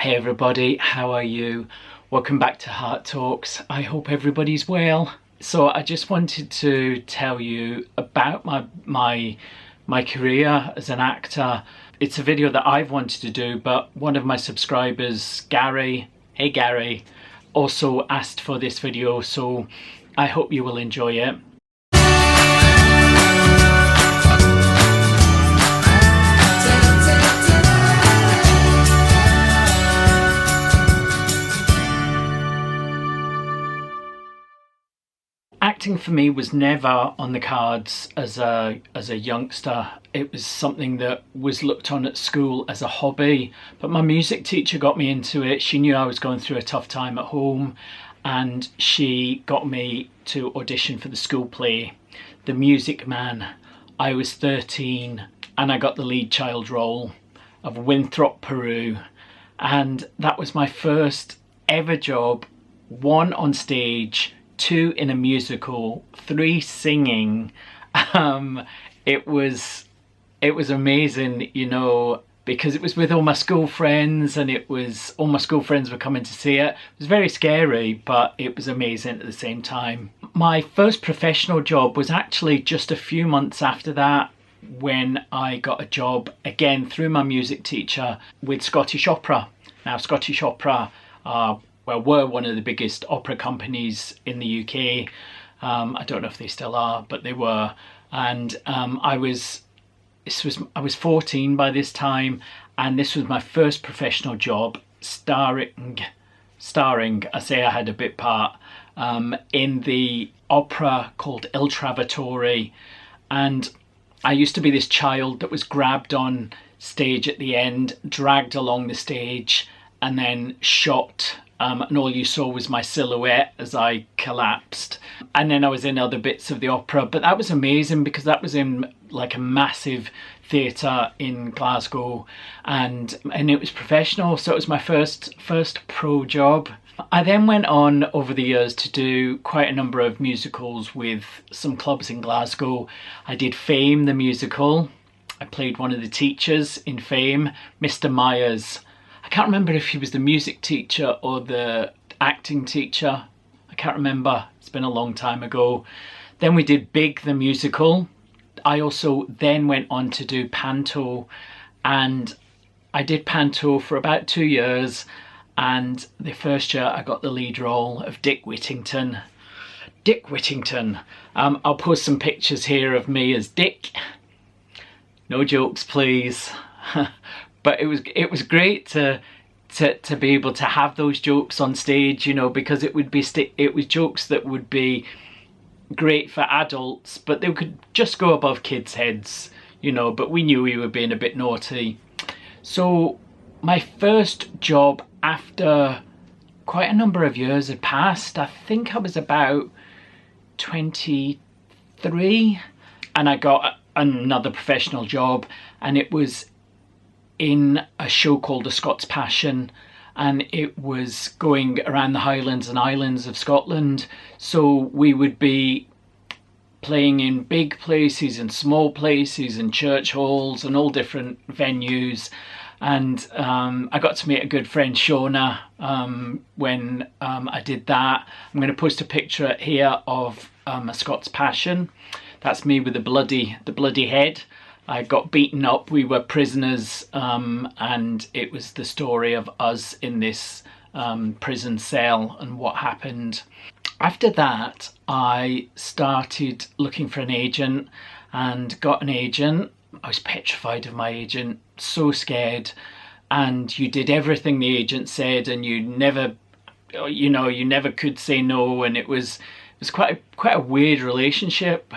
Hey everybody, how are you? Welcome back to Hart Talks. I hope everybody's well. So I just wanted to tell you about my career as an actor. It's a video that I've wanted to do, but one of my subscribers, Gary, hey Gary, also asked for this video, so I hope you will enjoy it. Acting for me was never on the cards as a youngster. It was something that was looked on at school as a hobby, but my music teacher got me into it. She knew I was going through a tough time at home, and she got me to audition for the school play, The Music Man. I was 13 and I got the lead child role of Winthrop, Peru, and that was my first ever job, 1 on stage, 2 in a musical, 3 singing. It was amazing, you know, because it was with all my school friends, and it was all my school friends were coming to see it. It was very scary, but it was amazing at the same time. My first professional job was actually just a few months after that, when I got a job again through my music teacher with Scottish Opera. Now Scottish Opera were one of the biggest opera companies in the UK. I don't know if they still are, but they were. And I was 14 by this time, and this was my first professional job starring. I say I had a bit part in the opera called Il Trovatore, and I used to be this child that was grabbed on stage at the end, dragged along the stage, and then shot. And all you saw was my silhouette as I collapsed. And then I was in other bits of the opera, but that was amazing because that was in like a massive theatre in Glasgow, and it was professional, so it was my first pro job. I then went on over the years to do quite a number of musicals with some clubs in Glasgow. I did Fame the musical. I played one of the teachers in Fame, Mr. Myers. I can't remember if he was the music teacher or the acting teacher. I can't remember. It's been a long time ago. Then we did Big the musical. I also then went on to do Panto, and I did Panto for about 2 years, and the first year I got the lead role of Dick Whittington. Dick Whittington. I'll post some pictures here of me as Dick. No jokes, please. But it was great to be able to have those jokes on stage, you know, because it was jokes that would be great for adults, but they could just go above kids' heads, you know, but we knew we were being a bit naughty. So my first job, after quite a number of years had passed, I think I was about 23, and I got another professional job, and it was in a show called The Scots Passion, and it was going around the Highlands and Islands of Scotland. So we would be playing in big places and small places and church halls and all different venues. And I got to meet a good friend, Shona, when I did that. I'm going to post a picture here of A Scots Passion. That's me with the bloody head. I got beaten up, we were prisoners, and it was the story of us in this prison cell and what happened. After that, I started looking for an agent and got an agent. I was petrified of my agent, so scared, and you did everything the agent said, and you never could say no, and it was quite a weird relationship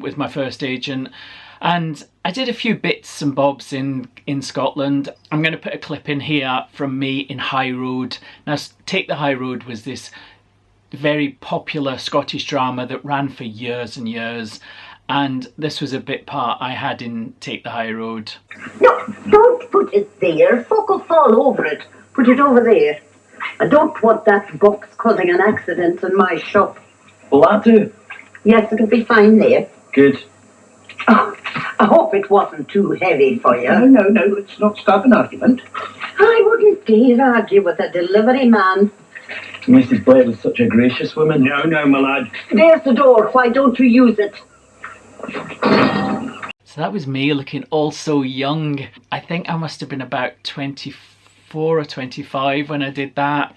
with my first agent. And I did a few bits and bobs in Scotland. I'm going to put a clip in here from me in High Road. Now, Take the High Road was this very popular Scottish drama that ran for years and years, and this was a bit part I had in Take the High Road. No, don't put it there. Folk will fall over it. Put it over there. I don't want that box causing an accident in my shop. Will that do? Yes, it'll be fine there. Good. Oh, I hope it wasn't too heavy for you. No, let's not start an argument. I wouldn't dare argue with a delivery man. Mrs. Blair was such a gracious woman. No, my lad. There's the door. Why don't you use it? So that was me looking all so young. I think I must have been about 24 or 25 when I did that.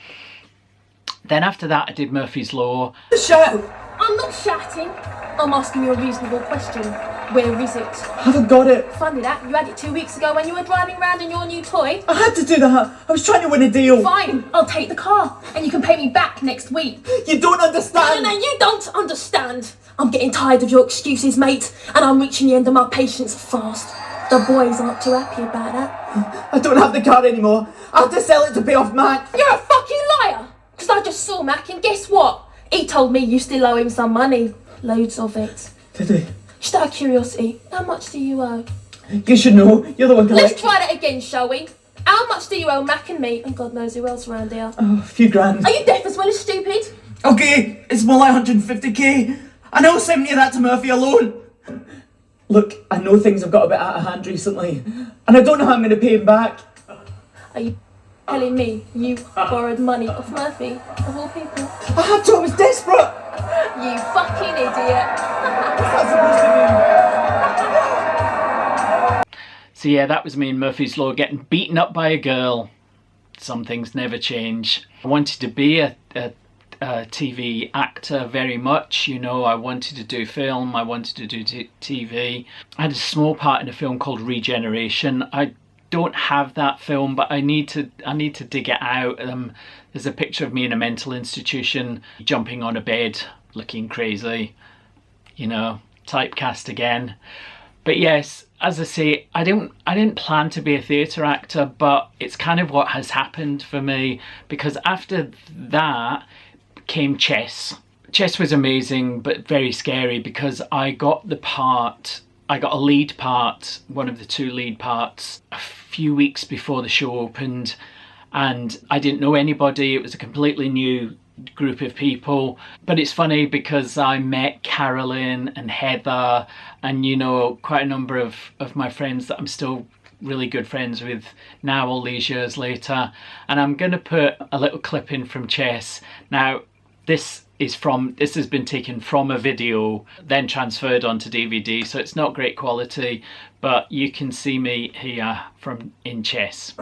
Then after that I did Murphy's Law. Shout! I'm not shouting. I'm asking you a reasonable question. Where is it? I haven't got it. Funny that, you had it 2 weeks ago when you were driving around in your new toy. I had to do that. I was trying to win a deal. Fine, I'll take the car and you can pay me back next week. You don't understand. No, you don't understand. I'm getting tired of your excuses, mate, and I'm reaching the end of my patience fast. The boys aren't too happy about that. I don't have the car anymore. I have to sell it to pay off Mac. You're a fucking liar! Because I just saw Mac and guess what? He told me you still owe him some money. Loads of it. Did he? Just out of curiosity, how much do you owe? You should know. You're the one collecting. Let's try that again, shall we? How much do you owe Mac and me? And God knows who else around here. Oh, a few grand. Are you deaf as well as stupid? Okay, it's more like 150k. I know 70 of that to Murphy alone. Look, I know things have got a bit out of hand recently, and I don't know how I'm going to pay him back. Are you telling me you borrowed money off Murphy, of all people? I had to, I was desperate. You fucking idiot. What's that supposed to mean? So yeah, that was me in Murphy's Law getting beaten up by a girl. Some things never change. I wanted to be a TV actor very much, you know. I wanted to do film, I wanted to do TV. I had a small part in a film called Regeneration. I don't have that film, but I need to dig it out. There's a picture of me in a mental institution jumping on a bed looking crazy, you know, typecast again. But yes, as I say, I didn't plan to be a theatre actor, but it's kind of what has happened for me, because after that came chess. Chess was amazing but very scary, because I got a lead part, one of the 2 lead parts, a few weeks before the show opened, and I didn't know anybody. It was a completely new group of people. But it's funny because I met Carolyn and Heather and, you know, quite a number of my friends that I'm still really good friends with now all these years later. And I'm going to put a little clip in from chess. Now, this has been taken from a video, then transferred onto DVD, so it's not great quality, but you can see me here in chess.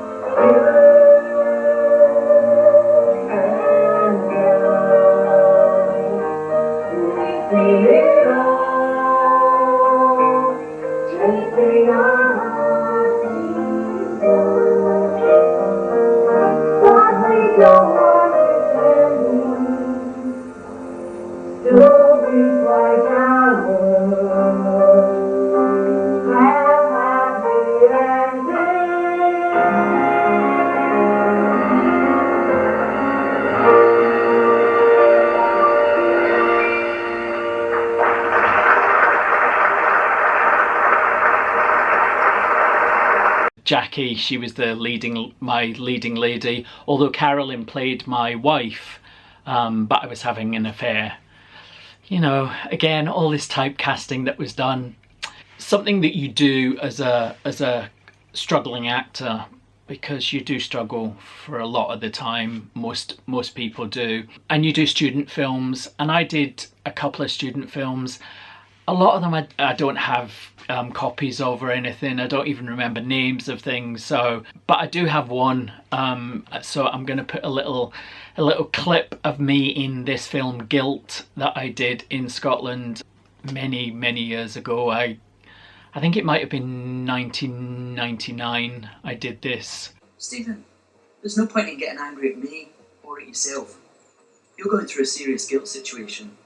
Jackie, she was my leading lady, although Carolyn played my wife, but I was having an affair. You know, again, all this typecasting that was done. Something that you do as a struggling actor, because you do struggle for a lot of the time, most people do. And you do student films, and I did a couple of student films. A lot of them I don't have copies of or anything. I don't even remember names of things. But I do have one. So I'm going to put a little clip of me in this film Guilt that I did in Scotland many years ago. I think it might have been 1999 I did this. Stephen, there's no point in getting angry at me or at yourself. You're going through a serious guilt situation,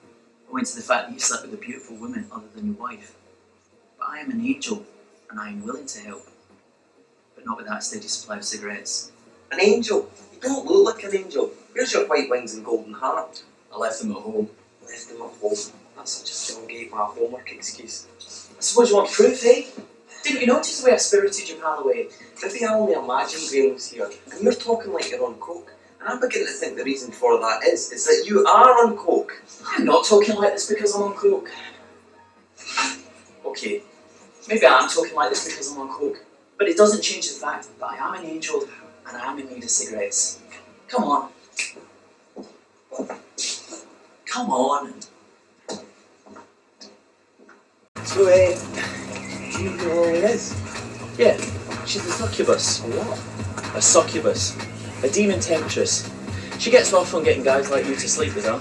owing to the fact that you slept with a beautiful woman other than your wife. But I am an angel, and I am willing to help. But not with that steady supply of cigarettes. An angel? You don't look like an angel. Where's your white wings and golden heart? I left them at home. Left them at home. That's such a John gave my homework excuse. I suppose you want proof, eh? Didn't you notice the way I spirited your pal away? Maybe I only imagined Graham was here, and you're talking like you're on coke. And I'm beginning to think the reason for that is that you are on coke. I'm not talking like this because I'm on coke. Okay, maybe I am talking like this because I'm on coke, but it doesn't change the fact that I am an angel, and I'm in need of cigarettes. Come on. Come on. So, do you know who Lily is? Yeah, she's a succubus. A what? A succubus. A demon temptress. She gets off on getting guys like you to sleep with her.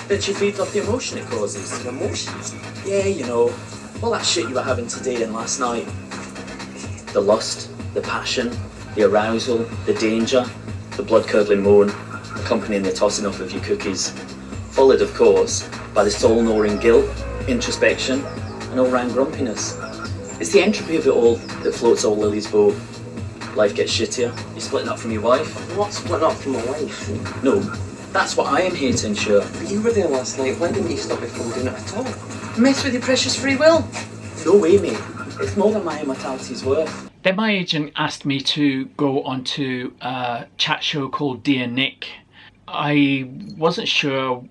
Then she feeds off the emotion it causes. The emotion? Yeah, you know, all that shit you were having today and last night. The lust, the passion, the arousal, the danger, the blood-curdling moan, accompanying the tossing off of your cookies. Followed, of course, by the soul-gnawing guilt, introspection, and all-round grumpiness. It's the entropy of it all that floats old Lily's boat. Life gets shittier, you're splitting up from your wife. I'm not splitting up from my wife. No, that's what I am here to ensure. But you were there last night, why didn't you stop me from doing it at all? Mess with your precious free will? No way, mate. It's more than my immortality's worth. Then my agent asked me to go onto a chat show called Dear Nick. I wasn't sure,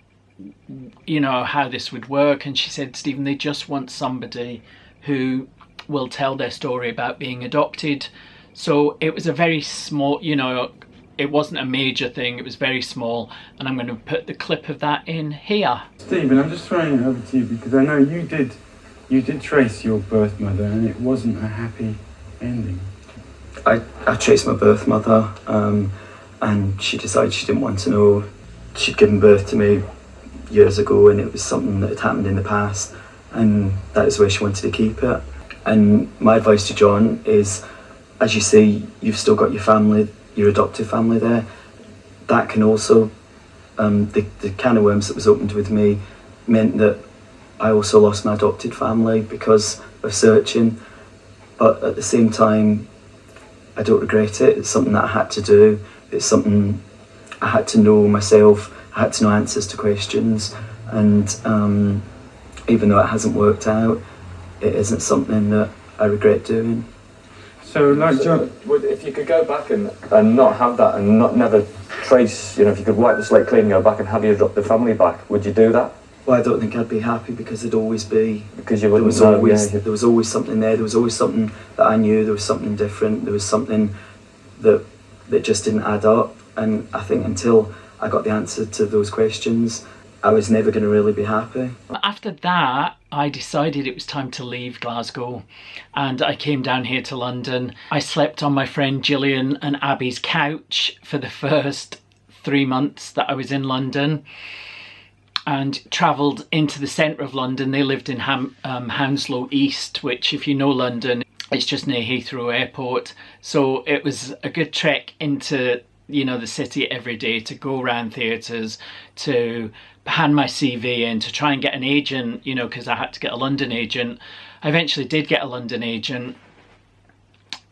you know, how this would work, and she said, Stephen, they just want somebody who will tell their story about being adopted. So it was a very small, you know, it wasn't a major thing, it was very small, and I'm going to put the clip of that in here. Stephen, I'm just throwing it over to you because I know you did trace your birth mother and it wasn't a happy ending. I traced my birth mother, and she decided she didn't want to know. She'd given birth to me years ago, and it was something that had happened in the past, and that is where she wanted to keep it. And my advice to John is, as you see, you've still got your family, your adoptive family there. That can also, the can of worms that was opened with me meant that I also lost my adopted family because of searching. But at the same time, I don't regret it. It's something that I had to do. It's something I had to know myself. I had to know answers to questions. And even though it hasn't worked out, it isn't something that I regret doing. So, like John, If you could go back and not have that and not never trace, if you could wipe the slate clean and go back and have your adopted family back, would you do that? Well, I don't think I'd be happy because there'd always be... Because you there wouldn't was know, always yeah. there was always something there. There was always something that I knew. There was something different. There was something that just didn't add up. And I think until I got the answer to those questions, I was never going to really be happy. After that, I decided it was time to leave Glasgow, and I came down here to London. I slept on my friend Gillian and Abby's couch for the first 3 months that I was in London, and travelled into the centre of London. They lived in Hounslow East, which, if you know London, it's just near Heathrow Airport. So it was a good trek into, the city every day, to go around theatres, to hand my CV in, to try and get an agent, because I had to get a London agent. I eventually did get a London agent,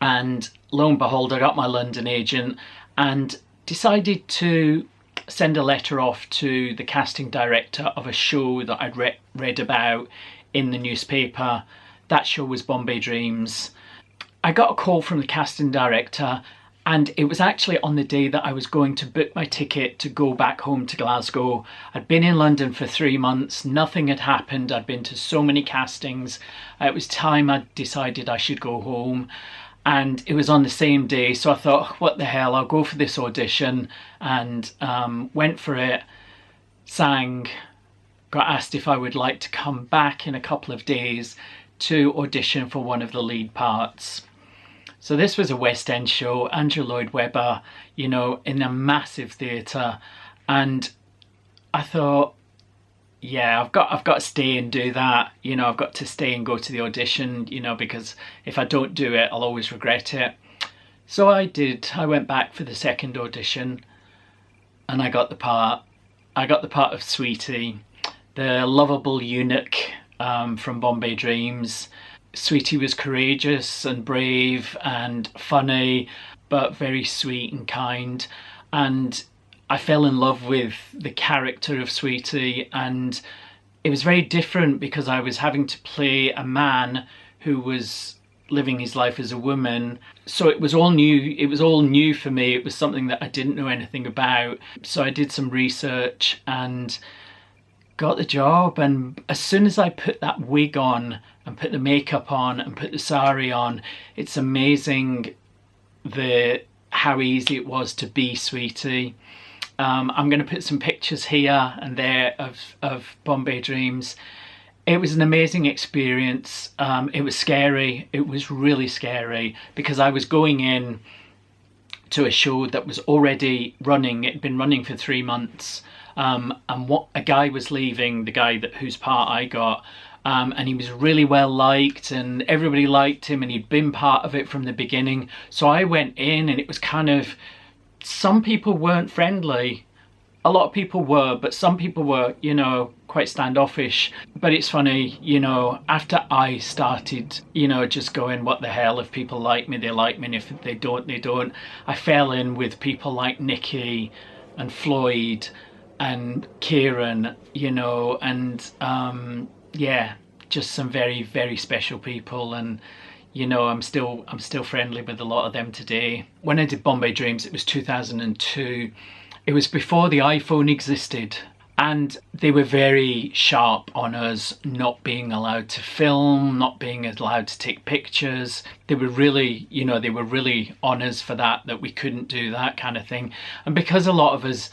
and lo and behold, I got my London agent and decided to send a letter off to the casting director of a show that I'd read about in the newspaper. That show was Bombay Dreams. I got a call from the casting director, and it was actually on the day that I was going to book my ticket to go back home to Glasgow. I'd been in London for 3 months, nothing had happened, I'd been to so many castings. It was time I decided I should go home, and it was on the same day, so I thought, what the hell, I'll go for this audition, and went for it, sang, got asked if I would like to come back in a couple of days to audition for one of the lead parts. So this was a West End show, Andrew Lloyd Webber, in a massive theatre, and I thought, yeah, I've got to stay and do that. I've got to stay and go to the audition, because if I don't do it, I'll always regret it. So I did. I went back for the second audition, and I got the part. I got the part of Sweetie, the lovable eunuch from Bombay Dreams. Sweetie was courageous and brave and funny, but very sweet and kind. And I fell in love with the character of Sweetie, and it was very different because I was having to play a man who was living his life as a woman. So it was all new. It was all new for me. It was something that I didn't know anything about. So I did some research and got the job. And as soon as I put that wig on and put the makeup on and put the sari on, it's amazing how easy it was to be Sweetie. I'm going to put some pictures here and there of Bombay Dreams. It was an amazing experience. It was scary. It was really scary because I was going in to a show that was already running. It had been running for 3 months. And what a guy was leaving, the guy whose part I got. And he was really well liked and everybody liked him and he'd been part of it from the beginning. So I went in and it was kind of, some people weren't friendly. A lot of people were, but some people were, you know, quite standoffish. But it's funny, you know, after I started, you know, just going, what the hell, if people like me, they like me, and if they don't, they don't. I fell in with people like Nikki and Floyd and Kieran, you know, and yeah, just some very, very special people. And you know, I'm still friendly with a lot of them today. When I did Bombay Dreams, it was 2002. It was before the iPhone existed, and they were very sharp on us not being allowed to film, not being allowed to take pictures. They were really, you know, they were really on us for that we couldn't do that kind of thing. And because a lot of us,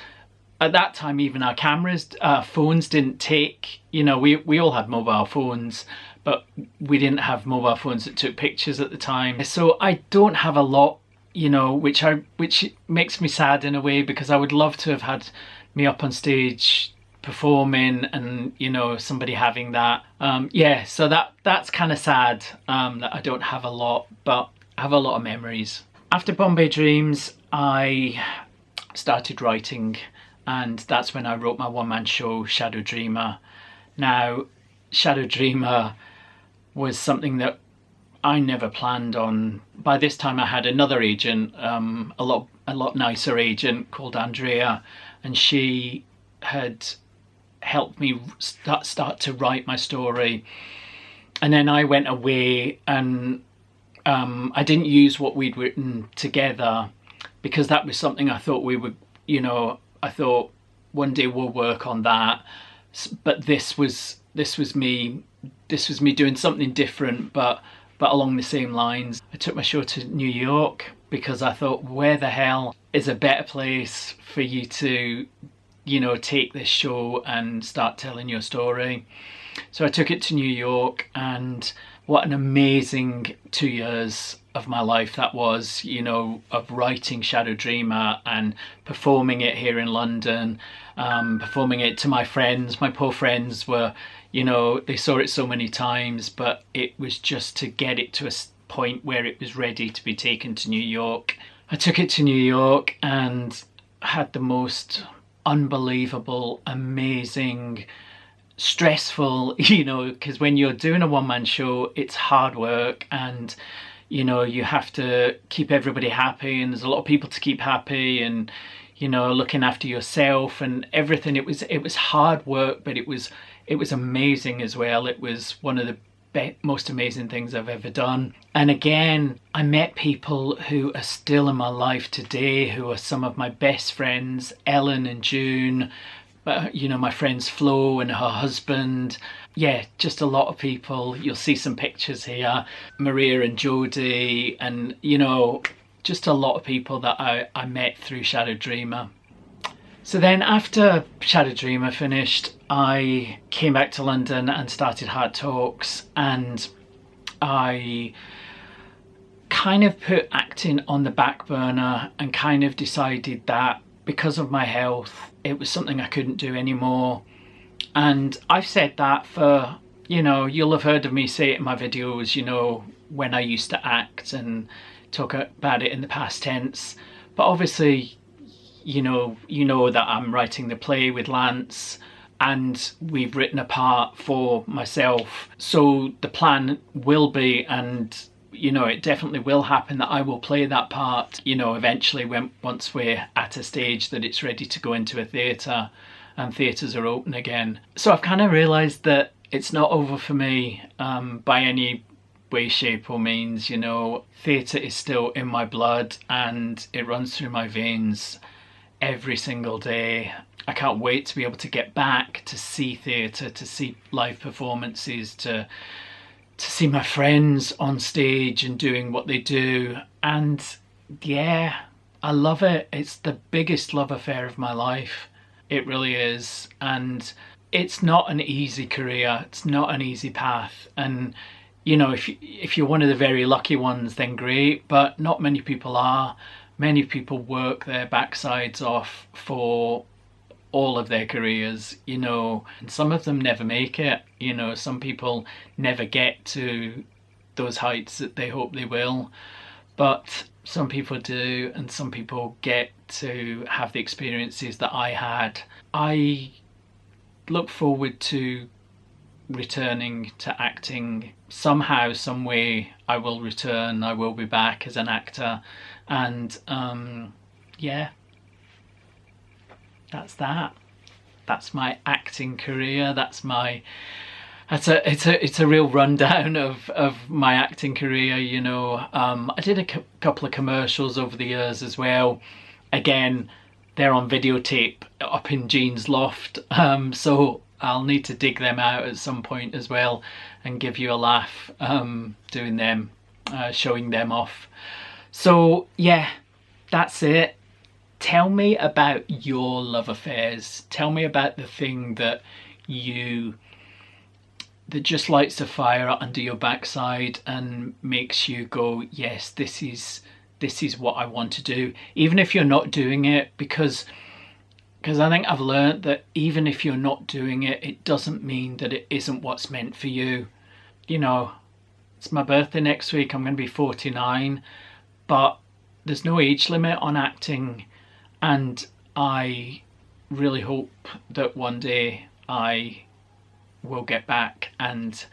at that time, even our cameras, phones didn't take, you know, we all had mobile phones, but we didn't have mobile phones that took pictures at the time. So I don't have a lot, you know, which makes me sad in a way, because I would love to have had me up on stage performing and, you know, somebody having that. Yeah, so that's kind of sad that I don't have a lot, but I have a lot of memories. After Bombay Dreams, I started writing, and that's when I wrote my one-man show, Shadow Dreamer. Now, Shadow Dreamer was something that I never planned on. By this time I had another agent, a lot nicer agent called Andrea, and she had helped me start to write my story. And then I went away, and I didn't use what we'd written together, because that was something I thought we would, you know, I thought one day we'll work on that. But this was me doing something different, but along the same lines. I took my show to New York because I thought, where the hell is a better place for you to, you know, take this show and start telling your story. So I took it to New York, and what an amazing 2 years of my life that was, you know, of writing Shadow Dreamer and performing it here in London, performing it to my friends. My poor friends were, you know, they saw it so many times, but it was just to get it to a point where it was ready to be taken to New York. I took it to New York and had the most unbelievable, amazing, stressful, you know, because when you're doing a one-man show, it's hard work, and you know, you have to keep everybody happy, and there's a lot of people to keep happy, and you know, looking after yourself and everything. It was hard work, but it was amazing as well. It was one of the most amazing things I've ever done. And again, I met people who are still in my life today, who are some of my best friends, Ellen and June, you know, my friends Flo and her husband. Yeah, just a lot of people. You'll see some pictures here. Maria and Jodie, and you know, just a lot of people that I met through Shadow Dreamer. So then after Shadow Dreamer finished, I came back to London and started Hart Talks, and I kind of put acting on the back burner and kind of decided that because of my health, it was something I couldn't do anymore. And I've said that for, you know, you'll have heard of me say it in my videos, you know, when I used to act and talk about it in the past tense. But obviously, you know that I'm writing the play with Lance, and we've written a part for myself. So the plan will be, and you know, it definitely will happen, that I will play that part, you know, eventually once we're at a stage that it's ready to go into a theatre and theatres are open again. So I've kind of realised that it's not over for me by any way, shape or means. You know, theatre is still in my blood and it runs through my veins every single day. I can't wait to be able to get back to see theatre, to see live performances, to see my friends on stage and doing what they do. And yeah, I love it. It's the biggest love affair of my life. It really is. And it's not an easy career. It's not an easy path. And, you know, if you're one of the very lucky ones, then great. But not many people are. Many people work their backsides off for all of their careers, you know, and some of them never make it. You know, some people never get to those heights that they hope they will. But some people do, and some people get to have the experiences that I had. I look forward to returning to acting. Somehow, some way I will return. I will be back as an actor. And yeah, that's that. That's my acting career. It's a real rundown of my acting career, you know. I did a couple of commercials over the years as well. Again, they're on videotape up in Jean's loft, so I'll need to dig them out at some point as well and give you a laugh doing them, showing them off. So yeah, that's it. Tell me about your love affairs. Tell me about the thing that just lights a fire under your backside and makes you go, yes, this is what I want to do, even if you're not doing it, because I think I've learned that even if you're not doing it, it doesn't mean that it isn't what's meant for you. You know, it's my birthday next week. I'm going to be 49, but there's no age limit on acting, and I really hope that one day I will get back and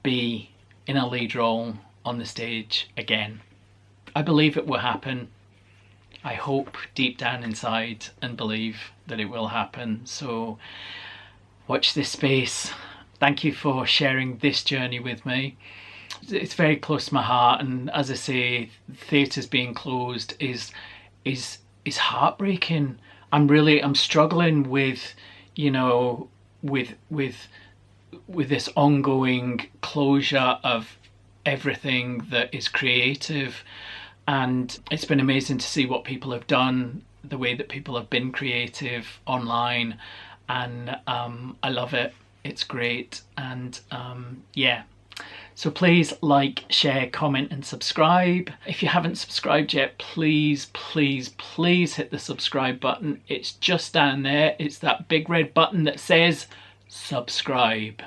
be in a lead role on the stage again. I believe it will happen. I hope deep down inside and believe that it will happen. So watch this space. Thank you for sharing this journey with me. It's very close to my heart, and as I say, theatres being closed is heartbreaking. I'm struggling with, you know, with this ongoing closure of everything that is creative. And it's been amazing to see what people have done, the way that people have been creative online, and I love it. It's great. And yeah, so please like, share, comment and subscribe. If you haven't subscribed yet, please hit the subscribe button. It's just down there. It's that big red button that says subscribe,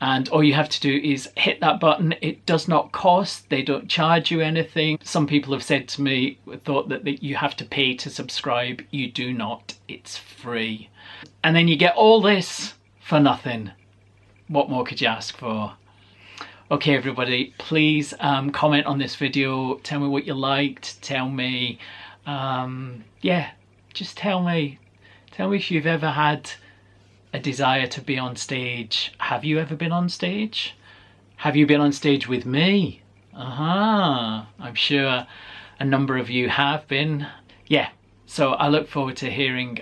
and all you have to do is hit that button. It does not cost. They don't charge you anything. Some people have said to me, thought that you have to pay to subscribe. You do not. It's free, and then you get all this for nothing. What more could you ask for? Okay, everybody, please comment on this video. Tell me what you liked. Tell me, yeah, just tell me if you've ever had a desire to be on stage. Have you ever been on stage? Have you been on stage with me? I'm sure a number of you have been. Yeah, so I look forward to hearing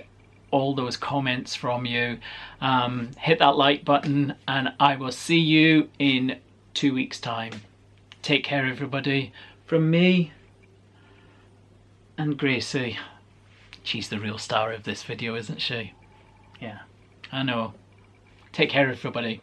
all those comments from you. Hit that like button, and I will see you in 2 weeks' time. Take care, everybody. From me and Gracie. She's the real star of this video, isn't she? Yeah, I know. Take care, everybody.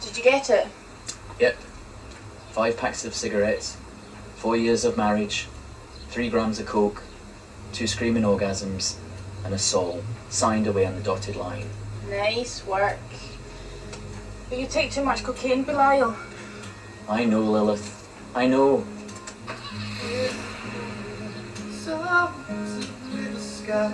Did you get it? Yep. 5 packs of cigarettes, 4 years of marriage, 3 grams of coke, 2 screaming orgasms, and a soul signed away on the dotted line. Nice work. But you take too much cocaine, Belial. I know, Lilith. I know. With the sky